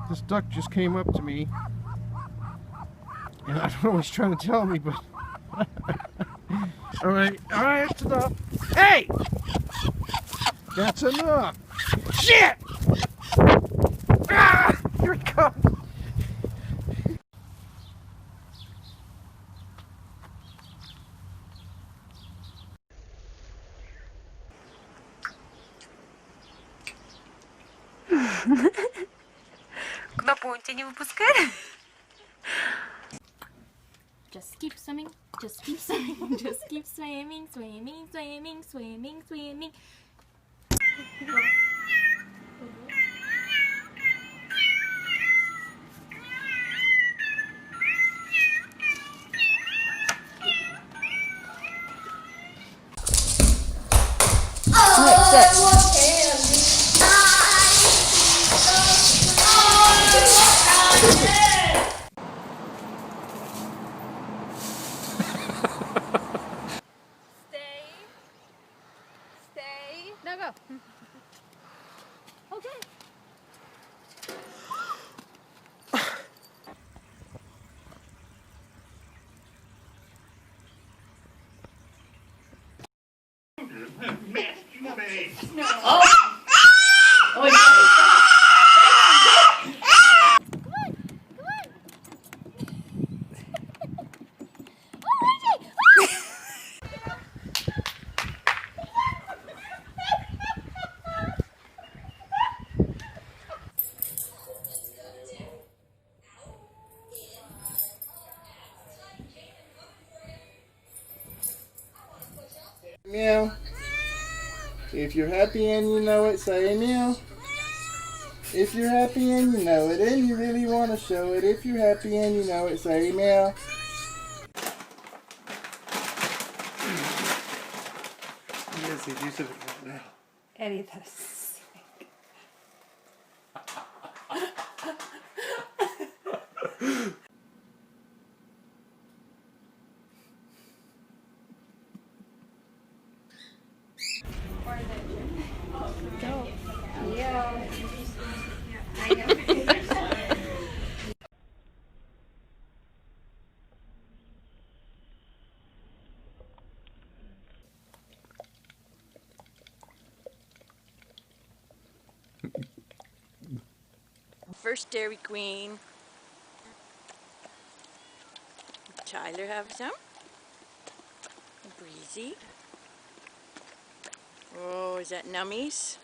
This duck just came up to me, and I don't know what he's trying to tell me, but all right, that's enough. Hey, that's enough. Shit! Ah, here it comes. Куда плывут, тебя не выпускали? Just keep swimming, just keep swimming, just keep swimming, swimming, swimming, swimming, swimming. Stay. Now go. Okay. Meow. If you're happy and you know it, say meow. If you're happy and you know it and you really want to show it, if you're happy and you know it, say meow. Yes, if you said it now. Eddie, that is sick. Go. Yeah. I know. First Dairy Queen. Tyler have some. Breezy. Oh, is that nummies?